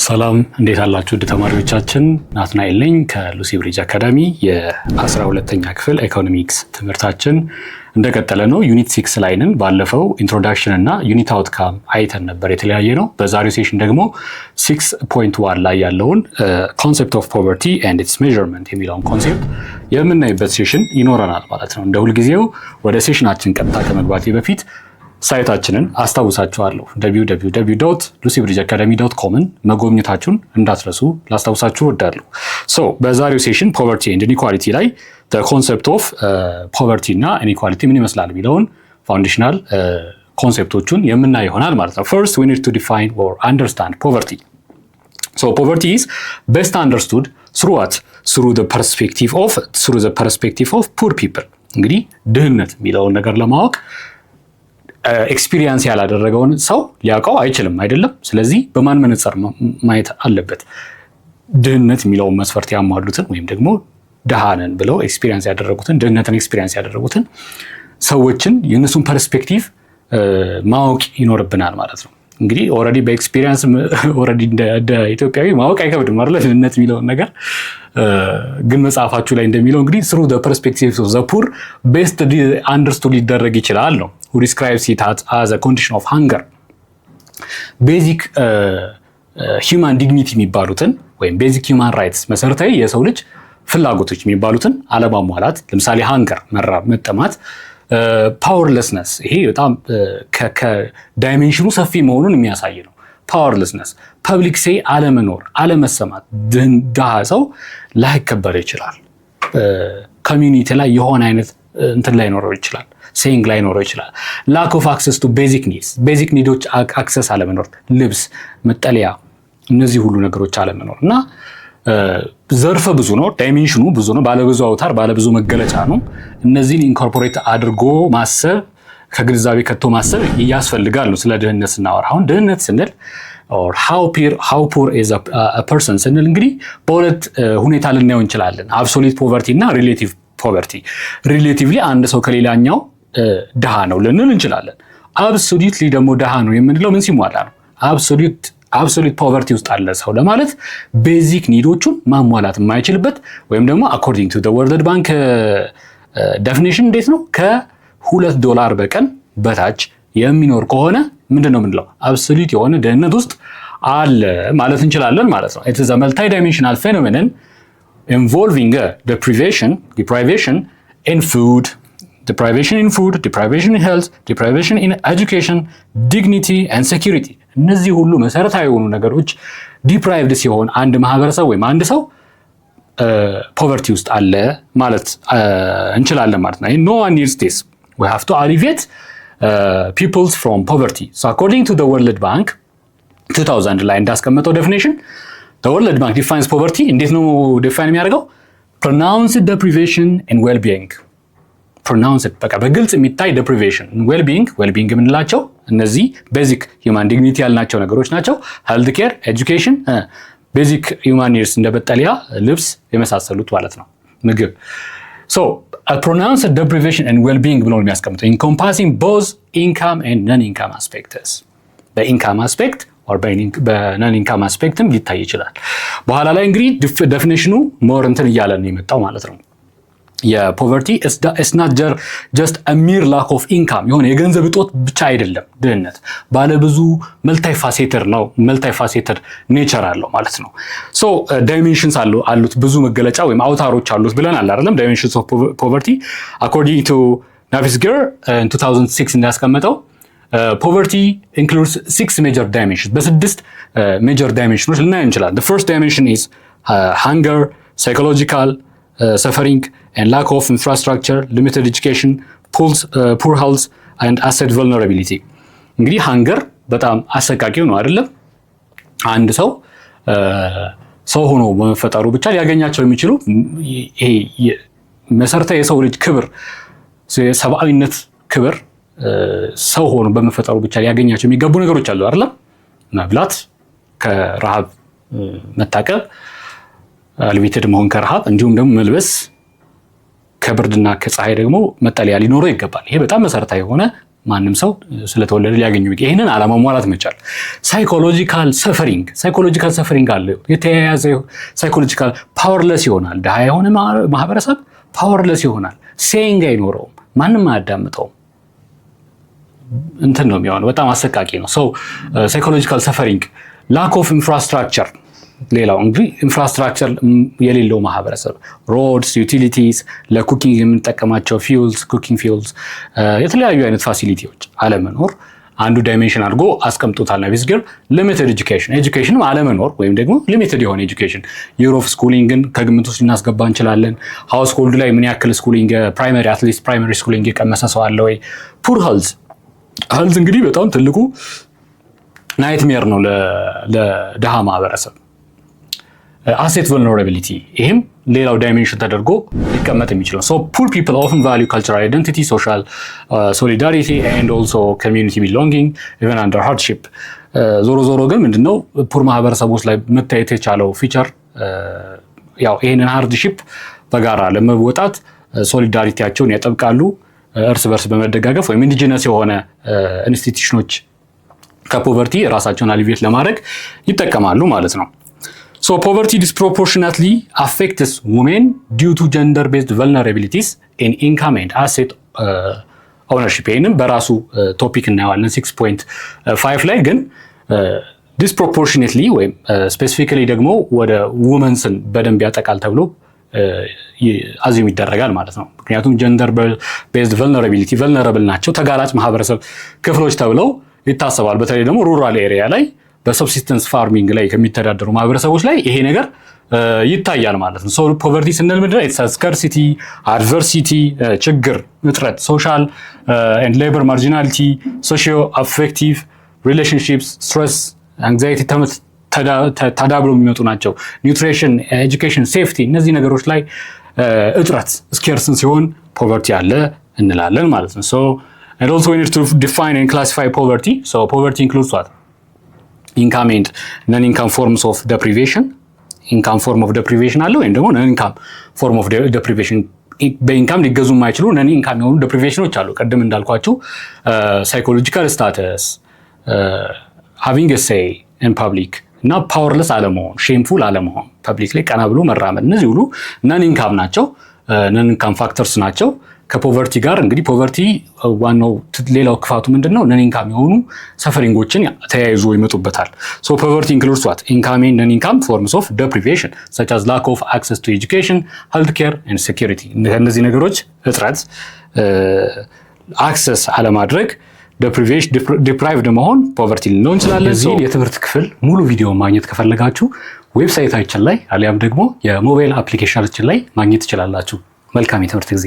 ሰላም እንዴት አላችሁ? ውድ ተማሪዎቻችን ናትናኤል ነኝ ከሉሲ ብሪጅ አካዳሚ የ12ኛ ክፍል ኢኮኖሚክስ ትምህርታችን እንደቀጠለ ነው። ዩኒት 6 ላይ ነን። ባለፈው ኢንትሮዳክሽን እና ዩኒት አውትካም አይተን ነበር የተለያየ ነው። በዛሬው ሴሽን ደግሞ 6.1 ላይ ያለውን ኮንሴፕት ኦፍ ፖቨርቲ ኤንድ ኢትስ ሜዠርመንት የሚለውን ኮንሴፕት የምናይበት ሴሽን ይኖረናል ማለት ነው። እንደ ሁልጊዜው ወደ ሴሽናችን ቀጥታ ከመግባቴ በፊት ሳይታችንን አስታውሳችኋለሁ www.lucybridgeacademy.comን መጎብኘታችሁን እንዳትረሱ ላስታውሳችሁ እወዳለሁ። በዛሬው ሴሽን ፖቨርቲ ኤንድ ኢኒኳሊቲ ላይ ኮንሰፕት ኦፍ ፖቨርቲ እና ኢኒኳሊቲ ምን ይመስላል የሚለውን ፋውንዴሽናል ኮንሴፕቶቹን የምናይ ይሆናል ማለት ነው። First we need to define or understand poverty. So poverty is best understood through what? Through the perspective of poor people. እንግዲህ ድህነት የሚለውን ነገር ለማወቅ ኤክስፒሪየንስ ያላደረገውን ሰው ሊያውቀው አይችልም አይደለም። ስለዚህ በማን መነጽር ማየት አለበት? ድህነት የሚለውን መስፈርት ያሟሉትን ወይም ደግሞ ደሃ ነን ብለው ኤክስፒሪየንስ ያደረጉትን ድህነትን ኤክስፒሪየንስ ያደረጉትን ሰዎችን የእነሱን ፐርስፔክቲቭ ማወቅ ይኖርብናል ማለት ነው። እንግዲህ ኦልሬዲ በኤክስፒሪየንስ ኦልሬዲ እንደ ኢትዮጵያዊ ማወቅ አይከብድም አይደል? ድህነት የሚለውን ነገር ግን መጽሐፋችሁ ላይ እንደሚለው እንግዲህ through the perspective of the poor best understood ሊደረግ ይችላል ነው። who describes it as a condition of hunger. ቤዚክ human dignity የሚባሉትን ወይም ቤዚክ human rights መሰረታዊ የሰው ልጅ ፍላጎቶች የሚባሉትን አለማሟላት፣ ለምሳሌ ሃንገር መራብ፣ መጠማት፣ ፓወርለስነስ ይሄ በጣም ከዳይሜንሽኑ ሰፊ መሆኑን የሚያሳይ ነው። ፓወርለስነስ፣ ፐብሊክ ሴይ አለመኖር፣ አለመሰማት፣ ድሃ ሰው ላይከበር ይችላል። ኮሚዩኒቲ ላይ የሆነ አይነት እንትን ላይኖረው ይችላል፣ ሴይንግ ላይኖረው ይችላል። ላክ ኦፍ አክሰስ ቱ ቤዚክ ኒድስ፣ ቤዚክ ኒዶች አክሰስ አለመኖር፣ ልብስ፣ መጠለያ፣ እነዚህ ሁሉ ነገሮች አለመኖር እና ዘርፈ ብዙ ነው። ዳይሜንሽኑ ብዙ ነው። ባለብዙ አውታር ባለብዙ መገለጫ ነው። እነዚህን ኢንኮርፖሬት አድርጎ ማሰብ ከግንዛቤ ከቶ ማሰብ ያስፈልጋል ነው ስለ ድህነት ስናወራ። አሁን ድህነት ስንል or how poor is a person ስንል እንግዲህ በሁለት ሁኔታ ልናየው እንችላለን። አብሶሉት ፖቨርቲ እና ሪሌቲቭ ፖቨርቲ። ሪሌቲቭሊ አንድ ሰው ከሌላኛው ድሃ ነው ልንል እንችላለን። አብሶሉትሊ ደግሞ ድሃ ነው የምንለው ምን ሲሟላ ነው? አብሶሉት ፖቨርቲ ውስጥ አለ ሰው ለማለት ቤዚክ ኒዶቹን ማሟላት የማይችልበት ወይም ደግሞ አኮርዲንግ ቱ ዘ ወርልድ ባንክ ዴፊኒሽን እንዴት ነው? $2 በቀን በታች የሚኖር ከሆነ ምንድነው የምንለው? አብሶሉት የሆነ ድህነት ውስጥ አለ ማለት እንችላለን ማለት ነው። it is a multi-dimensional phenomenon involving deprivation in food, deprivation in health, deprivation in education, dignity and security. እነዚህ ሁሉ መሰረታዊ የሆኑ ነገሮች ዲፕራይቭድ ሲሆን አንድ ማህበረሰብ ወይም አንድ ሰው ፖቨርቲ ውስጥ አለ ማለት እንችላለን ማለት ነው። no one needs this. We have to alleviate peoples from poverty. So according to the World Bank 2000 ላይ እንዳስቀመጠው definition, the World Bank defines poverty እንዴት ነው ዲፋይን የሚያደርገው? pronounced deprivation and well-being. pronounced በቃ በግልጽ የሚታይ deprivation and well-being የምንላቸው እነዚህ ቤዚክ human dignity ያልናቸው ነገሮች ናቸው። health care, education, ቤዚክ human needs እንደ መጠለያ፣ ልብስ የመሳሰሉት ማለት ነው፣ ምግብ። so a pronounced deprivation and well-being ብሎ የሚያስቀምጠው encompassing both income and non-income aspects. በኢንካም አስፔክት or በnon-income አስፔክትም ሊታይ ይችላል። በኋላ ላይ እንግዲህ ዴፊኒሽኑ ሞር እንትን እያለ ነው የመጣው ማለት ነው። የፖቨርቲ is not just a mere lack of income የሆነ የገንዘብ እጦት ብቻ አይደለም። ድህነት ባለብዙ መልቲፋሴተር ነው፣ መልቲፋሴተር ኔቸር አለው ማለት ነው። so dimensions አሉት ብዙ መገለጫ ወይም አውታሮች አሉት ብለናል አይደለም? dimensions of poverty according to Navier in 2006 እንዳስቀመጠው poverty includes 6 major dimensions. በስድስት major dimensions ልናይ እንችላለን. The first dimension is hunger, psychological suffering and lack of infrastructure, limited education, poor health and asset vulnerability. እንግዲህ ሃንገር በጣም አሰቃቂው ነው አይደለም? አንድ ሰው ሆኖ በመፈጠሩ ብቻ ሊያገኛቸው የሚችሉ ይሄ መሰረታዊ የሰው ልጅ ክብር፣ ሰብአዊነት ክብር ሰው ሆኖ በመፈጠሩ ብቻ ሊያገኛቸው የሚገቡ ነገሮች አሉ አይደለም? መብላት፣ ከረሃብ መታቀብ፣ አልቤትድ መሆን ከረሃብ፣ እንዲሁም ደግሞ መልበስ፣ ከብርድና ከፀሐይ ደግሞ መጠለያ ሊኖረው ይገባል። ይሄ በጣም መሰረታዊ የሆነ ማንም ሰው ስለተወለደ ሊያገኙ ይሄንን አለማሟላት መቻል። ሳይኮሎጂካል ሰፈሪንግ አለ። የተያያዘ ሳይኮሎጂካል ፓወርለስ ይሆናል። ድሃ የሆነ ማህበረሰብ ፓወርለስ ይሆናል። ሴይንግ አይኖረውም። ማንም አያዳምጠውም። እንትን ነው የሚሆነው። በጣም አሰቃቂ ነው። ሰው ሳይኮሎጂካል ሰፈሪንግ፣ ላክ ኦፍ ኢንፍራስትራክቸር። ሌላው እንግዲህ ኢንፍራስትራክቸር የሌለው ማህበረሰብ ሮድስ፣ ዩቲሊቲስ፣ ለኩኪንግ የምንጠቀማቸው ፊውልስ፣ ኩኪንግ ፊውልስ፣ የተለያዩ አይነት ፋሲሊቲዎች አለመኖር አንዱ ዳይሜንሽን አድርጎ አስቀምጦታል። ናቪስገር ሊሚትድ ኤጁኬሽንም አለመኖር ወይም ደግሞ ሊሚትድ የሆነ ኤጁኬሽን የር ኦፍ ስኩሊንግን ከግምት ውስጥ ልናስገባ እንችላለን። ሃውስሆልድ ላይ ምን ያክል ስኩሊንግ አትሊስት ፕራይመሪ ስኩሊንግ የቀመሰ ሰው አለ ወይ? ፑር ሄልዝ እንግዲህ በጣም ትልቁ ናይትሜር ነው ለድሃ ማህበረሰብ። አሴት ቨልነራቢሊቲ ይህም ሌላው ዳይሜንሽን ተደርጎ ሊቀመጥ የሚችለው። ሶ ፑር ፒፕል ኦፍን ቫሊዩ ካልቸራል አይደንቲቲ፣ ሶሻል ሶሊዳሪቲ ኤንድ ኦልሶ ኮሚዩኒቲ ቢሎንጊንግ ኢቨን አንደር ሃርድሺፕ። ዞሮ ግን ምንድነው ፑር ማህበረሰቦች ላይ መታየት የቻለው ፊቸር ያው ይህንን ሃርድሺፕ በጋራ ለመወጣት ሶሊዳሪቲያቸውን ያጠብቃሉ። እርስ በርስ በመደጋገፍ ወይም ኢንዲጂነስ የሆነ ኢንስቲትዩሽኖች ከፖቨርቲ ራሳቸውን አሊቬት ለማድረግ ይጠቀማሉ ማለት ነው። So poverty disproportionately affects women due to gender-based vulnerabilities in income and asset ownership. ይህንም በራሱ ቶፒክ እናየዋለን 6.5 ላይ ግን disproportionately ወይም ስፔሲፊካሊ ደግሞ ወደ ውመንስን በደንብ ያጠቃል ተብሎ አዚም ይደረጋል ማለት ነው። ምክንያቱም ጀንደር-ቤዝድ vulnerable ናቸው፣ ተጋላጭ ማህበረሰብ ክፍሎች ተብለው ይታሰባል። በተለይ ደግሞ ሩራል ኤሪያ ላይ በሰብሲስተንስ ፋርሚንግ ላይ ከሚተዳደሩ ማህበረሰቦች ላይ ይሄ ነገር ይታያል ማለት ነው። ሶ ፖቨርቲ ስንል ምንድን ነው? ኢትስ ስካርሲቲ፣ አድቨርሲቲ፣ ችግር፣ እጥረት፣ ሶሻል ኤንድ ሌበር ማርጂናሊቲ፣ ሶሺዮ አፌክቲቭ ሪሌሽንሺፕስ፣ ስትረስ፣ አንግዛይቲ ተዳብለው የሚመጡ ናቸው። ኒውትሪሽን፣ ኤጁኬሽን፣ ሴፍቲ እነዚህ ነገሮች ላይ እጥረት ስኬርስን ሲሆን ፖቨርቲ አለ እንላለን ማለት ነው። ሶ and also we need to define and classify poverty. So poverty includes what? Income and non-income forms of deprivation. ኢንካም ፎርም ኦፍ ዴፕሪቬሽን አለ ወይም ደግሞ ነን ኢንካም ፎርም ኦፍ ዴፕሪቬሽን። በኢንካም ሊገዙ የማይችሉ ነን ኢንካም የሆኑ ዴፕሪቬሽኖች አሉ። ቀደም እንዳልኳችሁ ሳይኮሎጂካል ስታተስ፣ ሃቪንግ ኤ ሴይ ኢን ፐብሊክ እና ፓወርለስ አለመሆን፣ ሼምፉል አለመሆን፣ ፐብሊክ ላይ ቀና ብሎ መራመድ፣ እነዚህ ሁሉ ነን ኢንካም ናቸው፣ ነን ኢንካም ፋክተርስ ናቸው። ከፖቨርቲ ጋር እንግዲህ ፖቨርቲ ዋናው ሌላው ክፋቱ ምንድነው? ነን ኢንካም የሆኑ ሰፈሪንጎችን ተያይዞ ይመጡበታል። ሶ ፖቨርቲ ኢንክሉድስ ዋት ኢንካም ኤንድ ነን ኢንካም ፎርምስ ኦፍ ዴፕሪቬሽን such as lack of access to education, healthcare and security። እነዚህ ነገሮች እጥረት፣ አክሰስ አለማድረግ፣ ዲፕራይቭድ መሆን ፖቨርቲ ልንለው እንችላለን። እዚህ የትምህርት ክፍል ሙሉ ቪዲዮ ማግኘት ከፈለጋችሁ ዌብሳይታችን ላይ አሊያም ደግሞ የሞባይል አፕሊኬሽናችን ላይ ማግኘት ትችላላችሁ። መልካም የትምህርት ጊዜ።